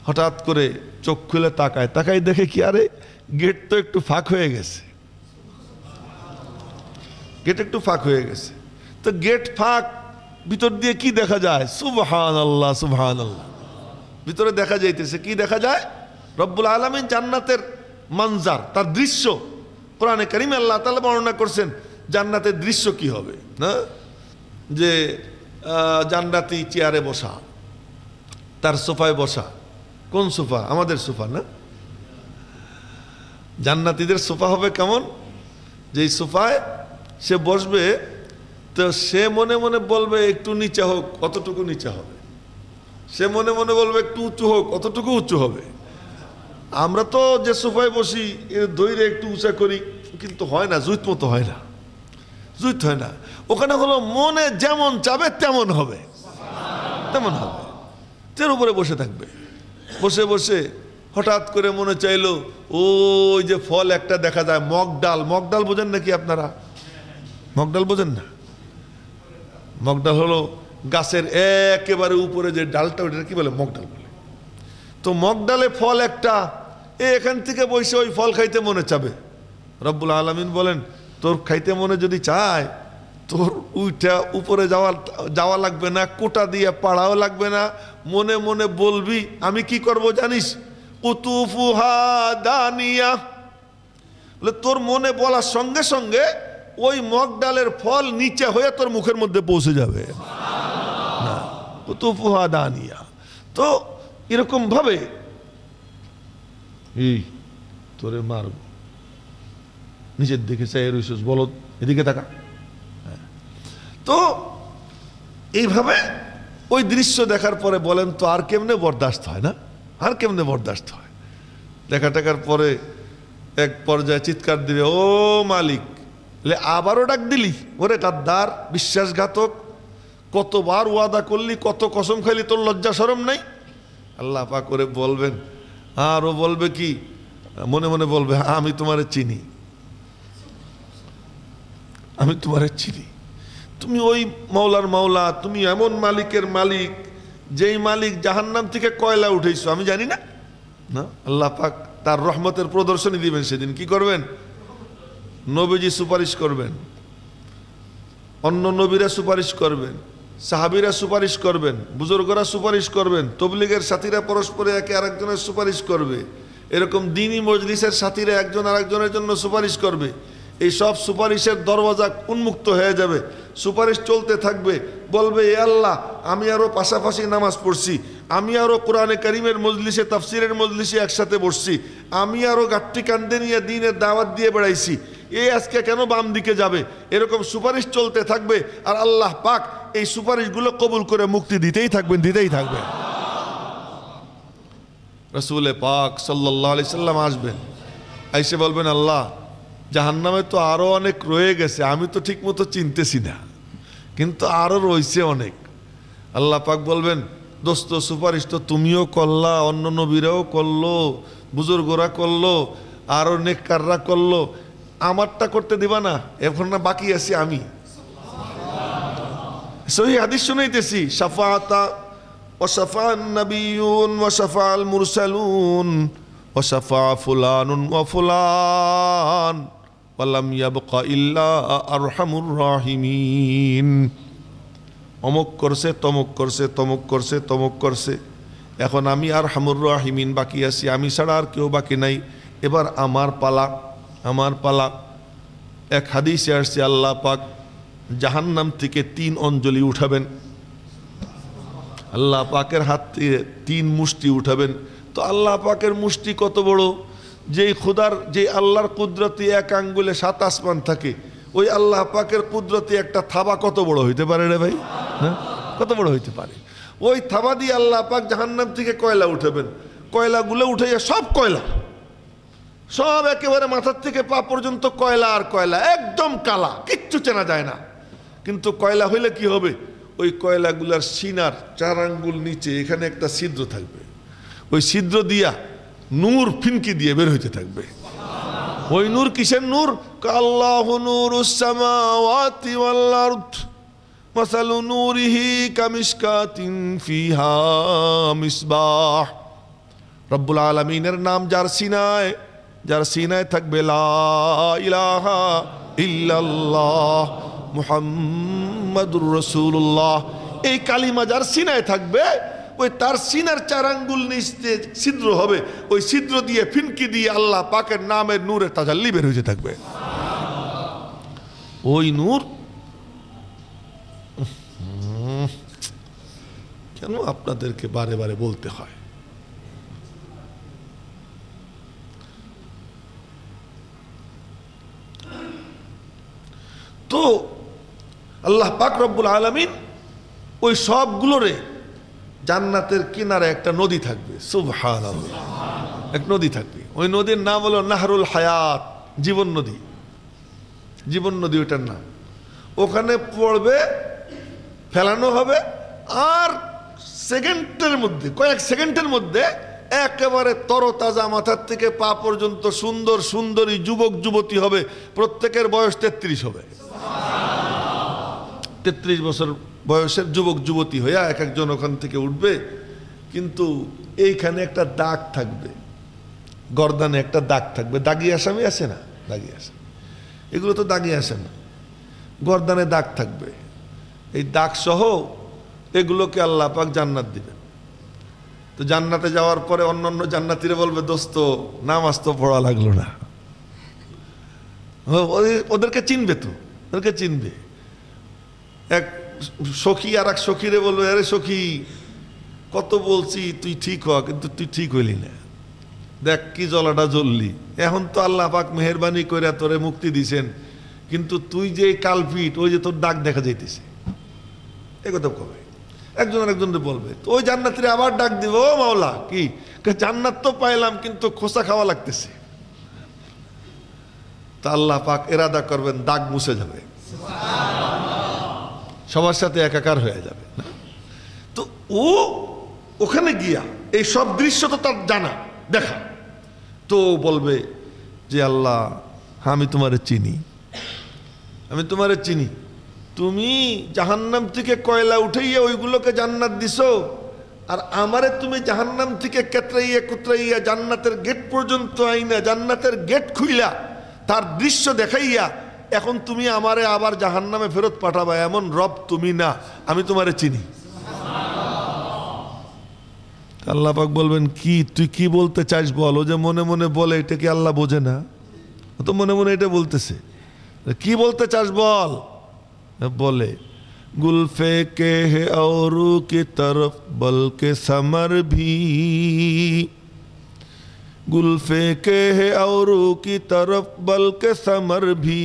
হঠাৎ করে চোখ খুলে তাকায়, তাকাই দেখে কি, আরে গেট তো একটু ফাঁক হয়ে গেছে, গেট একটু ফাঁক হয়ে গেছে। তো গেট ফাঁক, ভিতর দিয়ে কি দেখা যায়? সুবহানাল্লাহ, সুবহানাল্লাহ। ভিতরে দেখা যাইতেছে, কি দেখা যায়? রব্বুল আলামিন জান্নাতের মঞ্জার, তার দৃশ্য কোরআনে কারিমে আল্লাহ তাআলা বর্ণনা করছেন জান্নাতের দৃশ্য কি হবে, না? যে জান্নাতি চেয়ারে বসা, তার সোফায় বসা। কোন সোফা? আমাদের সোফা না? জান্নাতীদের সোফা হবে কেমন? যেই সোফায় সে বসবে, তো সে মনে মনে বলবে একটু নিচে হোক, কতটুকু নিচে হবে। সে মনে মনে বলবে একটু উঁচু হোক, কতটুকু উঁচু হবে। আমরা তো যে সোফায় বসি এর দইরে একটু উঁচা করি, কিন্তু হয় না, জুত মতো হয় না, জুত হয় না। ওখানে হলো মনে যেমন চাবে তেমন হবে, তেমন হবে। তের উপরে বসে থাকবে। বসে বসে হঠাৎ করে মনে চাইলো ওই যে ফল একটা দেখা যায়, মগ ডাল। মগ ডাল বোঝেন নাকি আপনারা? মগ ডাল বোঝেন না? মগ ডাল হলো গাছের একেবারে উপরে যে ডালটা, ওইটা কি বলে? মগ ডাল বলে। তো মগ ডালে ফল একটা, এখান থেকে বসে ওই ফল খাইতে মনে চাবে। রব্বুল আলামিন বলেন, তোর খাইতে মনে যদি চায়, তোর উইটা উপরে যাওয়া লাগবে না, কোটা দিয়ে পাড়াও লাগবে না, মনে মনে বলবি আমি কি করব জানিস? কুতুফুহা দানিয়া। বলে তোর মনে বলার সঙ্গে সঙ্গে ওই মগ ডালের ফল নিচে হয়ে তোর মুখের মধ্যে পৌঁছে যাবে। না, কুতুফুহা দানিয়া। তো এরকম ভাবে এই তোরে মারব, নিচের দিকে চাই রইছিস, বলদ এদিকে তাকা। তো এইভাবে ওই দৃশ্য দেখার পরে বলেন তো আর কেমনে বরদাস্ত হয়, না? আর কেমনে বরদাস্ত হয়? দেখা টাকার পরে এক পর্যায়ে চিৎকার দিবে, ও মালিক, আবারও ডাক দিলি? ওরে গাদ্দার, বিশ্বাসঘাতক, কতবার ওয়াদা করলি, কত কসম খাইলি, তোর লজ্জা শরম নাই? আল্লাহ পাক করে বলবেন, আর ও বলবে কি? মনে মনে বলবে, আমি তোমারে চিনি, আমি তোমারে চিনি, তুমি ওই মাওলার মাওলা, তুমি এমন মালিকের মালিক যেই মালিক জাহান্নাম থেকে কয়লা উঠেছো, আমি জানি না? না, আল্লাহ পাক তার রহমতের প্রদর্শনী দিবেন সেদিন। কি করবেন? নবীজি সুপারিশ করবেন, অন্য নবীরা সুপারিশ করবেন, সাহাবীরা সুপারিশ করবেন, বুজুর্গরা সুপারিশ করবেন, তবলিগের সাথীরা পরস্পরে একে আরেকজনের সুপারিশ করবে, এরকম দ্বীনি মজলিসের সাথীরা একজন আরেকজনের জন্য সুপারিশ করবে। এই সব সুপারিশের দরওয়াজা উন্মুক্ত হয়ে যাবে, সুপারিশ চলতে থাকবে। বলবে, এ আল্লাহ, আমি আরো পাশাপাশি নামাজ পড়ছি, আমি আরো কোরআনে কারিমের মজলিসে, তাফসিরের মজলিসে একসাথে বসছি, আমি আরো গাট্টি কান্দে নিয়ে দিনের দাওয়াত দিয়ে বেড়াইছি, আজকে কেন বাম দিকে যাবে? এরকম সুপারিশ চলতে থাকবে। আর আল্লাহ পাক এই সুপারিশগুলো কবুল করে মুক্তি দিতেই থাকবেন, দিতেই থাকবেন। রাসূল পাক সাল্লাল্লাহু আলাইহি সাল্লাম আসবেন, আইসে বলবেন, আল্লাহ, জাহান্নামে তো আরো অনেক রয়ে গেছে, আমি তো ঠিক মতো চিনতেছি না, কিন্তু আরো রয়েছে অনেক। আল্লাহ পাক বলবেন, দোস্ত, সুপারিশ তো তুমিও করলা, অন্য নবীরাও করলো, বুজুর্গরা করলো, আরো নেককাররা করলো, আমারটা করতে দিবা না? এখন না বাকি আছি আমি। সহিহ হাদিস শুনাইতেছি, শাফাআতা ওয়া শাফাআন নাবিয়্যুন ওয়া শাফাআল মুরসালুন ওয়া শাফাআ ফুলানুন ওয়া ফুলান ওয়া লাম ইয়াবকা ইল্লা আরহামুর রাহিমিন। অমুক করছে, তমুক করছে, তমুক করছে, তমুক করছে, এখন আমি আরহামুর রাহিমিন বাকি আছি, আমি ছাড়া আর কেউ বাকি নাই, এবার আমার পালা, আমার পালা। এক হাদিসে আসছে, আল্লাহ পাক জাহান্নাম থেকে 3 অঞ্জলি উঠাবেন, আল্লাহ পাকের হাত থেকে 3 মুষ্টি উঠাবেন। তো আল্লাহ পাকের মুষ্টি কত বড়, যেই খুদার, যে আল্লাহর কুদরতি 1 আঙ্গুলে 7 আসমান থাকে, ওই আল্লাহ পাকের কুদরতি একটা থাবা কত বড় হইতে পারে রে ভাই? হ্যাঁ, কত বড় হইতে পারে? ওই থাবা দিয়ে আল্লাহ পাক জাহান্নাম থেকে কয়লা উঠাবেন। কয়লাগুলো উঠাইয়া সব কয়লা, সব একেবারে মাথার থেকে পা পর্যন্ত কয়লা আর কয়লা, একদম কালা, কিচ্ছু চেনা যায় না। কিন্তু কয়লা হইলে কি হবে, ওই কয়লাগুলার সিনার 4 আঙ্গুল নিচে এখানে একটা ছিদ্র থাকবে, ওই ছিদ্র দিয়া নূর ফিনকি দিয়ে বের হইতে থাকবে। ওই নূর কিসের নূর? আল্লাহু নূরুস সামাওয়াতি ওয়াল আরদ মাসালু নূরিহি কামিশকাতিন ফিহা মিসবাহ। রব্বুল আলামিনের নাম যার সিনায় থাকবে লা ইলাহা ইল্লাল্লাহ মুহাম্মাদুর রাসূলুল্লাহ, এই কালিমা যার সিনায় থাকবে, ওই তার সিনার 4 আঙ্গুল নিচে ছিদ্র হবে, ওই ছিদ্র দিয়ে ফিনকি দিয়ে আল্লাহ পাকের নামের নূরের তাজাল্লি বের হইতে থাকবে। ওই নূর কেন আপনাদেরকে বারে বারে বলতে হয়? তো আল্লাহ পাক রব্বুল আলামিন ওই সবগুলোরে জান্নাতের কিনারে একটা নদী থাকবে, সুবহানাল্লাহ, এক নদী থাকবে। ওই নদীর নাম হলো নাহরুল হায়াত, জীবন নদী। জীবন নদী ওটার নাম। ওখানে পড়বে, ফেলানো হবে, আর সেকেন্ডের মধ্যে, কয়েক সেকেন্ডের মধ্যে একেবারে তরতাজা মাথার থেকে পা পর্যন্ত সুন্দর সুন্দরী যুবক যুবতী হবে। প্রত্যেকের বয়স 33 হবে। 33 বছর বয়সের যুবক যুবতী হইয়া এক একজন ওখান থেকে উঠবে। কিন্তু এইখানে একটা দাগ থাকবে, গর্দানে একটা দাগ থাকবে। দাগি আসামি আছে না? দাগি আসামি, এগুলো তো দাগি আসে না, গর্দানে দাগ থাকবে। এই দাগ সহ এগুলোকে আল্লাহ পাক জান্নাত দিবেন। তো জান্নাতে যাওয়ার পরে অন্যান্য জান্নাতীরা বলবে, দোস্ত নামাজ তো পড়া লাগলো না। ওদেরকে চিনবে তো, ওদেরকে চিনবে। এক সখী আর এক সখীরে বলবে, আরে সখী কত বলছি তুই ঠিক হ, কিন্তু তুই ঠিক হইলি না, দেখ কি জ্বলাটা জ্বললি। এখন তো আল্লাহ পাক মেহেরবানি করে তোরে মুক্তি দিছেন, কিন্তু তুই যে কালপিট, ওই যে তোর দাগ দেখা যাইতেছে। এ কথা কবে একজন আরেকজনকে বলবে। তো ওই জান্নাতীরা আবার ডাক দিব, ও মাওলা কি জান্নাত তো পাইলাম, কিন্তু খোসা খাওয়া লাগতেছে। তা আল্লাহ পাক এরাদা করবেন, দাগ মুছে যাবে, সবার সাথে একাকার হয়ে যাবে। তো ও ওখানে গিয়া এই সব দৃশ্য তো তার জানা, দেখা। তো বলবে যে আল্লাহ, আমি তোমারে চিনি, আমি তোমারে চিনি। তুমি জাহান্নাম থেকে কয়লা উঠাইয়া ওইগুলোকে জান্নাত দিছো, আর আমারে তুমি জাহান্নাম থেকে কেতরাইয়া কুতরাইয়া জান্নাতের গেট পর্যন্ত আইনা, জান্নাতের গেট খুইলা তার দৃশ্য দেখাইয়া এখন তুমি আমারে আবার জাহান্নামে ফেরত পাঠাবা, এমন রব তুমি না, আমি তোমারে চিনি। আল্লাহ পাক বলবেন, কি তুই কি বলতে চাইস বল। ও যে মনে মনে বলে, এটা কি আল্লাহ বোঝে না? ও তো মনে মনে এটা বলতেছে, কি বলতে চাস বল। बोले गुल्फे के है औरों की तरफ बल्कि समर भी, गुल्फे के है औरों की तरफ बल्कि समर भी,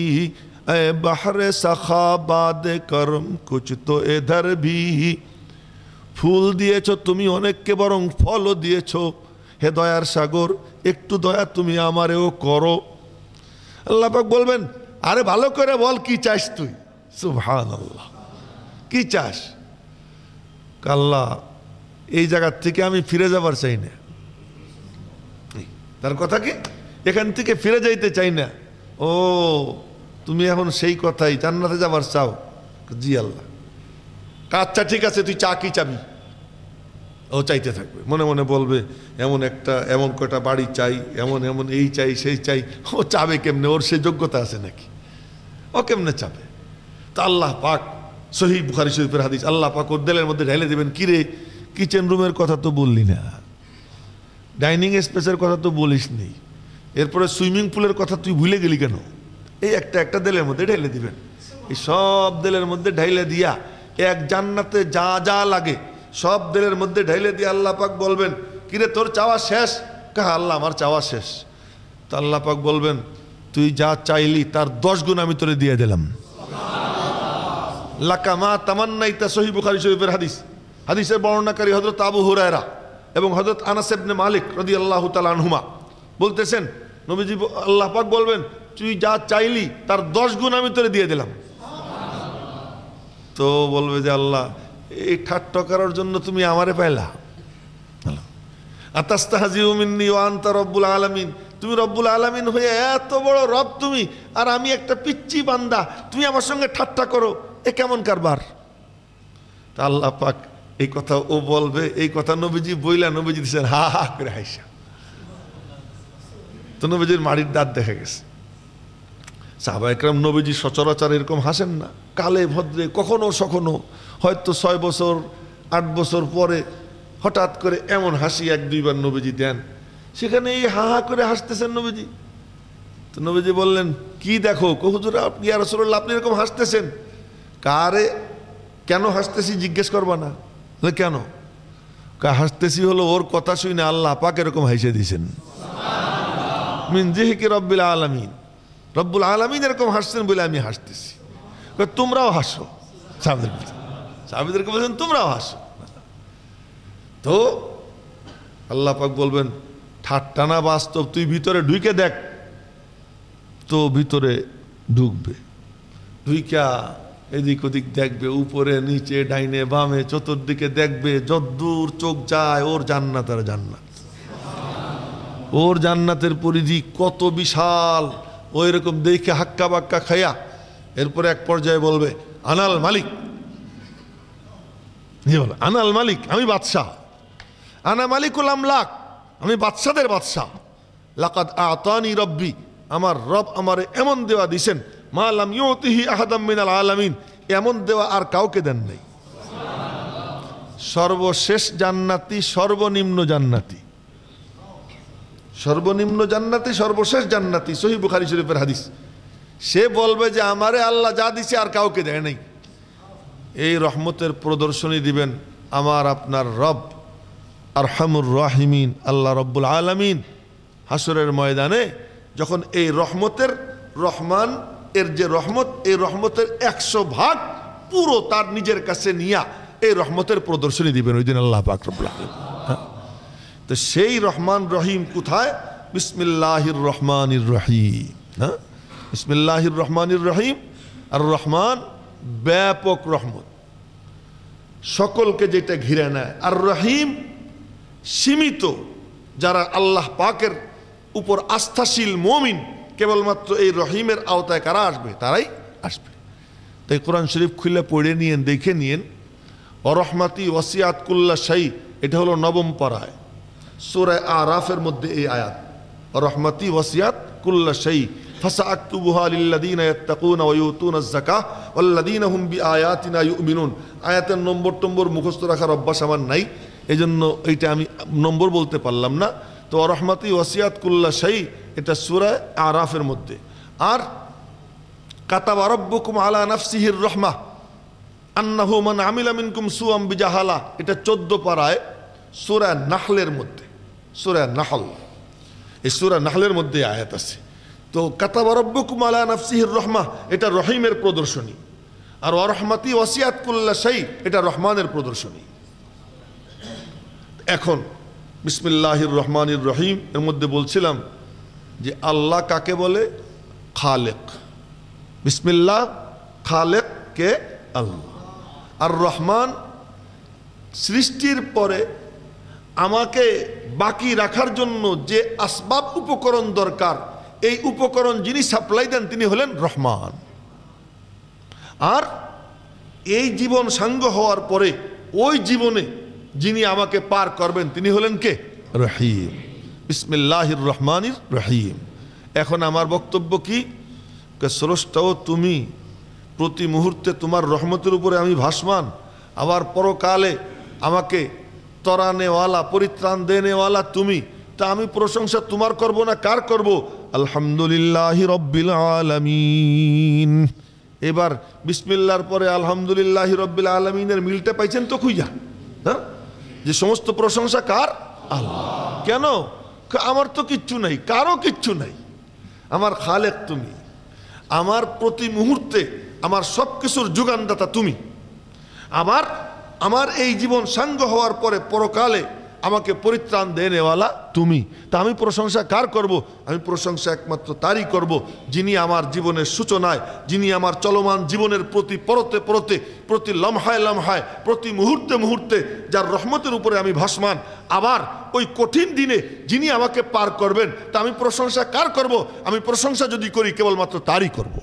ऐ बहरे सखाबाद करम कुछ तो इधर भी। ফুল দিয়েছো তুমি অনেককে, বরং ফলও দিয়েছো। হে দয়ার সাগর, একটু দয়া তুমি আমারেও করো। আল্লাহ পাক বলবেন, আরে ভালো করে বল কি চাস তুই। সুবহানাল্লাহ, কি চাস? আল্লাহ, এই জায়গার থেকে আমি ফিরে যাবার চাই না। তার কথা কি, এখান থেকে ফিরে যাইতে চাই না। ও তুমি এখন সেই কথাই জান্নাতে যাবার চাও? জি আল্লাহ। আচ্ছা ঠিক আছে, তুই চা কি চাবি? ও চাইতে থাকবে, মনে মনে বলবে, এমন কয়টা বাড়ি চাই, এমন এই চাই সেই চাই। ও চাবে কেমনে? ওর সে যোগ্যতা আছে নাকি? ও কেমনে চাবে? তা আল্লাহ পাক, সহিহ বুখারী শরীফের হাদিস, আল্লাহ পাক ওর দিলের মধ্যে ঢেলে দেবেন, কিরে কিচেন রুমের কথা তো বললি না, ডাইনিং স্পেসের কথা তো বলিস নি, এরপরে সুইমিং পুলের কথা তুই ভুলে গেলি কেন? এই একটা দিলের মধ্যে ঢেলে দিবেন। এই সব দিলের মধ্যে ঢাইলে দিয়া এক জান্নাতে যা যা লাগে সব দিলের মধ্যে ঢাইলে দিয়ে আল্লাহ পাক বলবেন, কিরে তোর চাওয়া শেষ? কাহা আল্লাহ আমার চাওয়া শেষ। তো আল্লাহ পাক বলবেন, তুই যা চাইলি তার 10 গুণ আমি তোরে দিয়ে দিলাম। লাকা মা তামান্নাইতা, সহিহ বুখারী শরীফের হাদিস। হাদিসের বর্ণনাকারী হযরত আবু হুরায়রা এবং হযরত আনাস ইবনে মালিক রাদিয়াল্লাহু তাআলা আনহুমা বলতেছেন, নবীজি আল্লাহ পাক বলবেন, তুই যা চাইলি তার 10 গুণ আমি তোরে দিয়ে দিলাম। তো বলবে যে আল্লাহ, এই ঠাট্টা করার জন্য তুমি আমারে পাইলা? আতাস্তাহজিউ মিন্নী ওয়া আনতা রব্বুল আলামিন, তুমি রব্বুল আলামিন হয়ে এত বড় রব তুমি, আর আমি একটা পিচ্চি বান্দা, তুমি আমার সঙ্গে ঠাট্টা করো, এ কেমন কারবার? তা আল্লাহ পাক এই কথা ও বলবে, এই কথা নবীজি বইলা নবীজি দিচ্ছেন হা হা করে হাইসা। তো নবীজির মাড়ির দাঁত দেখা গেছে। সাহাবা একরাম নবীজি সচরাচর এরকম হাসেন না, কালে ভদ্রে কখনো সখনো, হয়তো 6 বছর 8 বছর পরে হঠাৎ করে এমন হাসি 1-2 বার নবীজি দেন, সেখানে এই হা হা করে হাসতেছেন নবীজি। তো নবীজি বললেন, কি দেখো? হুজুর ইয়া রাসূলুল্লাহ, আপনি এরকম হাসতেছেন। কারে কেন হাসতেছি জিজ্ঞেস করবা না? কেন? হাসতেছি হলো ওর কথা শুনে আল্লাহ পাক এরকম হাসিয়ে দিয়েছেন। মিন জিহিকি রব্বিল আলামিন, রব্বুল আলামিন এরকম হাসছেন বলে আমি হাসতেছি। তোমরাও হাসো। সাহাবীদেরকে বলছেন তোমরাও হাসো। তো আল্লাহ পাক বলবেন, ঠাট্টা না বাস্তব, তুই ভিতরে ঢুকে দেখ। তো ভিতরে ঢুকবে, ঢুইকা এদিক ওদিক দেখবে, উপরে নিচে ডাইনে বামে চতুর্দিকে দেখবে, যদ্দূর চোখ যায় ওর জান্নাত আর জান্নাত। ওর জান্নাতের পরিধি কত বিশাল, ওই রকম দেখে হাক্কা বাক্কা খাইয়া এরপরে এক পর্যায়ে বলবে, আনাল মালিক। আনাল মালিক, আমি বাদশাহ। আনা মালিকুল আমলাক, আমি বাদশাদের বাদশাহ। লাকাদ আতানি রব্বি, আমার রব আমারে এমন দেওয়া দিছেন, মা লাম ইউতিহি আহাদাম মিনাল আলামিন, এমন দেওয়া আর কাউকে দেন নাই। সর্বশেষ জান্নাতি, সর্বনিম্ন জান্নাতি, সর্বনিম্ন জান্নাতি, সর্বশেষ জান্নাতি, সহিহ বুখারী শরীফের হাদিস। সে বলবে যে আমারে আল্লাহ যা দিছে আর কাউকে দেয় নাই। এই রহমতের প্রদর্শনী দিবেন আমার আপনার রব আরহামুর রাহিমিন আল্লাহ রব্বুল আলামিন। হাসরের ময়দানে যখন এই রহমতের, রহমান এর যে রহমত, এই রহমতের 100 ভাগ পুরো তার নিজের কাছে নিয়া এই রহমতের প্রদর্শনী দিবেন ওই দিন আল্লাহ পাক রব্বুল আলামিন। তো সেই রহমান রহিম কোথায়? বিসমিল্লাহির রহমানির রহিম। হ্যাঁ, বিসমিল্লাহির রহমানির রহিম। আর রহমান ব্যাপক রহমত, সকলকে যেটা ঘিরে নেয়। আর রহিম সীমিত, যারা আল্লাহ পাকের উপর আস্থাশীল মুমিন, কেবলমাত্র এই রহিমের আওতায় কারা আসবে? তারাই আসবে। তাই কোরআন শরীফ খুলে পড়ে নিয়েন, দেখে নিয়েন। অরহমাতি ওয়াসিয়াত কুল্লা শাই, এটা হলো 9ম পারায় সূরা আরাফের মধ্যে এই আয়াত, রহমতি ওয়াসিয়াত কুল্লা শাই ফাসাআকতুবুহা লিল্লাযীনা ইয়াত্তাকুনা ওয়া ইউতুনাজ যাকাহ ওয়াল্লাযীনা হুম বিআয়াতিনা ইউমিনুন। আয়াতের নম্বর মুখস্থ রাখার অভ্যাস আমার নাই, এজন্য এইটা আমি নম্বর বলতে পারলাম না। তো রহমতি ওয়াসিয়াত কুল্লা শাই, এটা সূরা আরাফের মধ্যে। আর কাতাবা রাব্বুকুম আলা নাফসিহির রাহমাহ আন্নাহু মান আমিলা মিনকুম সুআম বিজাহালা, এটা 14 পারায় সূরা নাহলের মধ্যে, সূরা নাহল, এই সূরা নাহলের মধ্যে আয়াত আছে। তো কাতাবা রাব্বুকুম আলা নাফসিহির রাহমাহ, এটা রহিমের প্রদর্শনী। আর ওয়ারহমাতি ওয়াসিয়াত কুল্লা শাই, এটা রহমানের প্রদর্শনী। এখন বিসমিল্লাহির রহমানির রহিম এর মধ্যে বলছিলাম যে আল্লাহ কাকে বলে? খালেক। বিসমিল্লাহ, খালেক কে? আল্লাহ। আর রহমান সৃষ্টির পরে আমাকে বাকি রাখার জন্য যে আসবাব উপকরণ দরকার, এই উপকরণ যিনি সাপ্লাই দেন তিনি হলেন রহমান। আর এই জীবন সাঙ্গ হওয়ার পরে ওই জীবনে যিনি আমাকে পার করবেন তিনি হলেন কে? রহিম। বিসমিল্লাহির রহমানির রহিম। এখন আমার বক্তব্য কি? স্রষ্টাও তুমি, প্রতি মুহূর্তে তোমার রহমতের উপরে আমি ভাসমান, আবার পরকালে আমাকে তরানেওয়ালা, পরিত্রাণ দেনেওয়ালা তুমি, তা আমি প্রশংসা তোমার করব না কার করব? আলহামদুলিল্লাহি রব্বিল আলামিন। এবার বিসমিল্লাহর পরে আলহামদুলিল্লাহি রাব্বিল আলামিনের মিলটা পাইছেন তো খুঁজা, হ্যাঁ, যে সমস্ত প্রশংসা কার? আল্লাহ। কেন? আমার তো কিচ্ছু নাই, কারো কিচ্ছু নাই, আমার খালেক তুমি, আমার প্রতি মুহূর্তে আমার সব কিছুর যোগানদাতা তুমি, আমার এই জীবন সাঙ্গ হওয়ার পরে পরকালে আমাকে পরিত্রাণ দেনেওয়ালা তুমি। তা আমি প্রশংসা কার করব? আমি প্রশংসা একমাত্র তারই করব যিনি আমার জীবনের সূচনায়, যিনি আমার চলমান জীবনের প্রতি পরতে পরতে, প্রতি লম্হায় লম্হায়, প্রতি মুহূর্তে মুহূর্তে যার রহমতের উপরে আমি ভাসমান, আবার ওই কঠিন দিনে যিনি আমাকে পার করবেন। তা আমি প্রশংসা কার করব? আমি প্রশংসা যদি করি কেবলমাত্র তারই করব।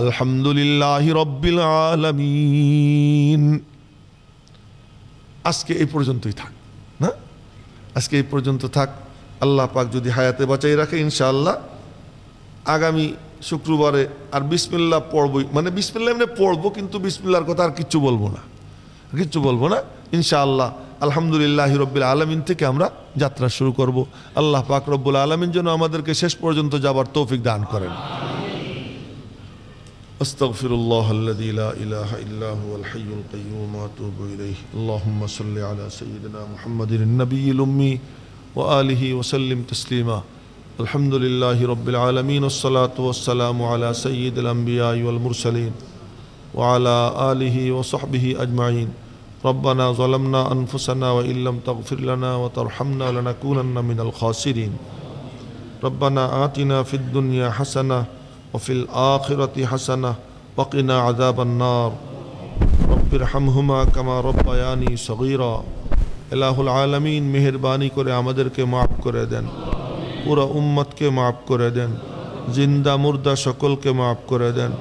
আলহামদুলিল্লাহি রাব্বিল আলামিন। আজকে এই পর্যন্তই থাক, না, আজকে এই পর্যন্ত থাক। আল্লাহ পাক যদি হায়াতে বাঁচাই রাখে ইনশাআল্লাহ আগামী শুক্রবারে আর বিসমিল্লাহ পড়বই, মানে বিসমিল্লাহ এমনি পড়বো, কিন্তু বিসমিল্লাহর কথা আর কিচ্ছু বলবো না, ইনশাআল্লাহ। আলহামদুলিল্লাহি রাব্বিল আলামিন থেকে আমরা যাত্রা শুরু করব। আল্লাহ পাক রব্বুল আলামিন যেন আমাদেরকে শেষ পর্যন্ত যাবার তৌফিক দান করেন। আস্তাগফিরুল্লাহাল্লাযী লা ইলাহা ইল্লা হুয়াল হাইয়ুল কাইয়্যুম ওয়া আতুবু ইলাইহি। আল্লাহুম্মা সাল্লি আলা সাইয়্যিদিনা মুহাম্মাদিন নাবিয়্যিল উম্মি ওয়া আলিহি ওয়া সাল্লিম তাসলিমা। আলহামদুলিল্লাহি রাব্বিল আলামিন ওয়াসসালাতু ওয়াসসালামু আলা সাইয়্যিদিল আমবিয়াই ওয়াল মুরসালিন ওয়া আলা আলিহি ওয়া সাহবিহি আজমাইন। রব্বানা যালামনা আনফুসানা ওয়া ইল্লাম তাগফির লানা ওয়া তারহামনা লানাকুনান্না মিনাল খাসিরিন। রব্বানা আতিনা ফিদ দুনিয়া হাসানাহ وفي الآخرة حسنة وقنا عذاب النار رب ارحمهما كما ربياني صغيرا। ইলাহুল আলামিন মেহেরবানি করে আমাদেরকে মাফ করে দেন, পুরো উম্মতকে মাফ করে দেন, জিন্দা মুর্দা সকলকে মাফ করে দেন,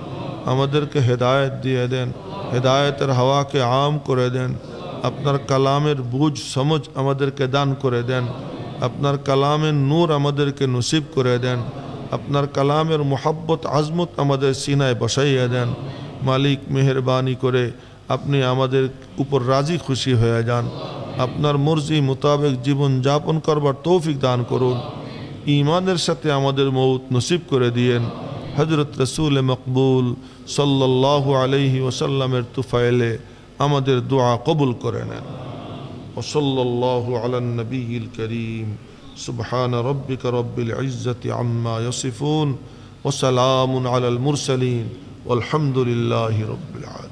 আমাদেরকে হেদায়েত দিয়ে দেন, হেদায়েতের হাওয়াকে আম করে দেন, আপনার কালামের বুঝ সমঝ আমাদেরকে দান করে দেন, আপনার কালামের নূর আমাদেরকে নসিব করে দেন, আপনার কালামের মোহাব্বত আজমত আমাদের সিনায় বসাইয়া দেন। মালিক মেহেরবানি করে আপনি আমাদের উপর রাজি খুশি হয়ে যান, আপনার মর্জি মোতাবেক জীবন যাপন করবার তৌফিক দান করুন। ঈমানের সাথে আমাদের মৌত নসিব করে দিয়েন। হযরত রাসূল মকবুল সাল্লাল্লাহু আলাইহি ওয়াসাল্লামের তুফাইলে আমাদের দোয়া কবুল করে নেন। ওয়া সাল্লাল্লাহু আলান নবিয়্যিল কারীম। سبحان ربك رب العزة عما يصفون وسلام على المرسلين والحمد لله رب العالمين।